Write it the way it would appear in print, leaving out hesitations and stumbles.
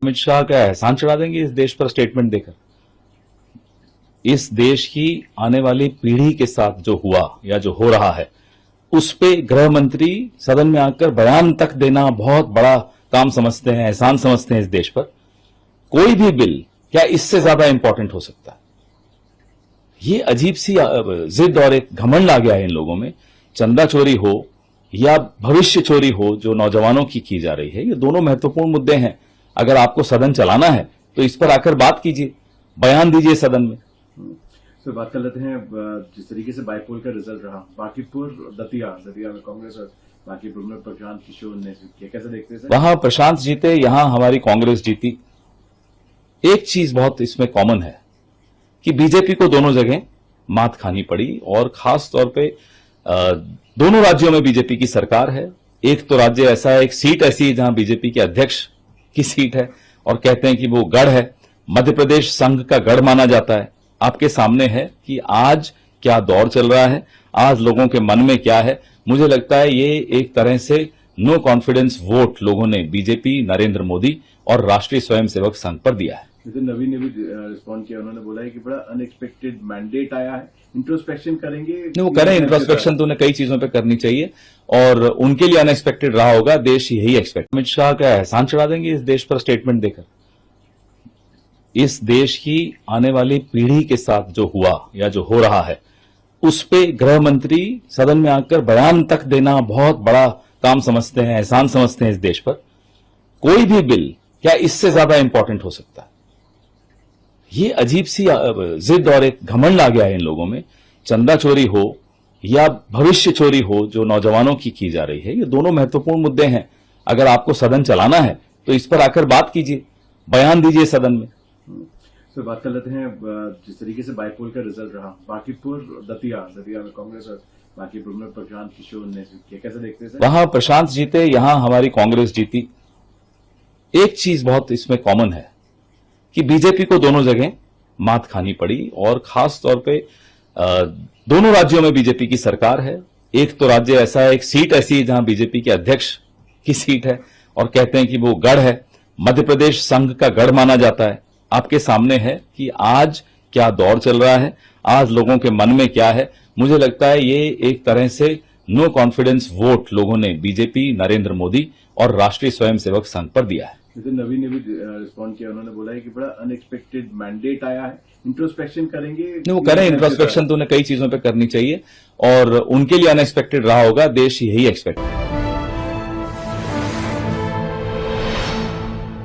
अमित शाह का एहसान चढ़ा देंगे इस देश पर स्टेटमेंट देकर। इस देश की आने वाली पीढ़ी के साथ जो हुआ या जो हो रहा है उस पे गृह मंत्री सदन में आकर बयान तक देना बहुत बड़ा काम समझते हैं, एहसान समझते हैं इस देश पर। कोई भी बिल क्या इससे ज्यादा इंपॉर्टेंट हो सकता है? ये अजीब सी जिद और एक घमंड आ गया है इन लोगों में। चंदा चोरी हो या भविष्य चोरी हो जो नौजवानों की जा रही है, ये दोनों महत्वपूर्ण मुद्दे हैं। अगर आपको सदन चलाना है तो इस पर आकर बात कीजिए, बयान दीजिए सदन में। सर, बात कर लेते हैं जिस तरीके से बाईपोल का रिजल्ट रहा, बांकीपुर दतिया में कांग्रेस और बांकीपुर में प्रशांत किशोर ने किया, कैसे देखते हैं सर? वहां प्रशांत जीते, यहां हमारी कांग्रेस जीती। एक चीज बहुत इसमें कॉमन है कि बीजेपी को दोनों जगह मात खानी पड़ी और खास तौर पे दोनों राज्यों में बीजेपी की सरकार है। एक तो राज्य ऐसा है, एक सीट ऐसी है जहां बीजेपी के अध्यक्ष की सीट है और कहते हैं कि वो गढ़ है। मध्य प्रदेश संघ का गढ़ माना जाता है। आपके सामने है कि आज क्या दौर चल रहा है, आज लोगों के मन में क्या है। मुझे लगता है ये एक तरह से नो कॉन्फिडेंस वोट लोगों ने बीजेपी, नरेंद्र मोदी और राष्ट्रीय स्वयंसेवक संघ पर दिया है। नवीन ने भी रिस्पॉन्ड किया, उन्होंने बोला है कि बड़ा अनएक्सपेक्टेड मैंडेट आया है, इंट्रोस्पेक्शन करेंगे। नहीं, वो करें इंट्रोस्पेक्शन, तो उन्हें कई चीजों पे करनी चाहिए और उनके लिए अनएक्सपेक्टेड रहा होगा, देश यही एक्सपेक्ट। अमित शाह का एहसान चढ़ा देंगे इस देश पर स्टेटमेंट देकर। इस देश की आने वाली पीढ़ी के साथ जो हुआ या जो हो रहा है उस पे गृह मंत्री सदन में आकर बयान तक देना बहुत बड़ा काम समझते हैं, एहसान समझते हैं इस देश पर। कोई भी बिल क्या इससे ज्यादा इंपॉर्टेंट हो सकता है? ये अजीब सी जिद और एक घमंड आ गया है इन लोगों में। चंदा चोरी हो या भविष्य चोरी हो जो नौजवानों की जा रही है, ये दोनों महत्वपूर्ण मुद्दे हैं। अगर आपको सदन चलाना है तो इस पर आकर बात कीजिए, बयान दीजिए सदन में। सर, बात कर लेते हैं जिस तरीके से बाईपोल का रिजल्ट रहा, बांकीपुर दतिया में कांग्रेस और बांकीपुर में प्रशांत किशोर ने किया, कैसे देखते हैं सर? वहां प्रशांत जीते, यहां हमारी कांग्रेस जीती। एक चीज बहुत इसमें कॉमन है कि बीजेपी को दोनों जगह मात खानी पड़ी और खास तौर पे दोनों राज्यों में बीजेपी की सरकार है। एक तो राज्य ऐसा है, एक सीट ऐसी है जहां बीजेपी के अध्यक्ष की सीट है और कहते हैं कि वो गढ़ है। मध्य प्रदेश संघ का गढ़ माना जाता है। आपके सामने है कि आज क्या दौर चल रहा है, आज लोगों के मन में क्या है। मुझे लगता है ये एक तरह से नो कॉन्फिडेंस वोट लोगों ने बीजेपी, नरेंद्र मोदी और राष्ट्रीय स्वयंसेवक संघ पर दिया है। नवीन ने भी रिस्पॉन्ड किया, उन्होंने बोला है कि बड़ा अनएक्सपेक्टेड मैंडेट आया है, इंट्रोस्पेक्शन करेंगे। नहीं, वो करें इंट्रोस्पेक्शन, तो उन्हें कई चीजों पे करनी चाहिए और उनके लिए अनएक्सपेक्टेड रहा होगा, देश यही एक्सपेक्ट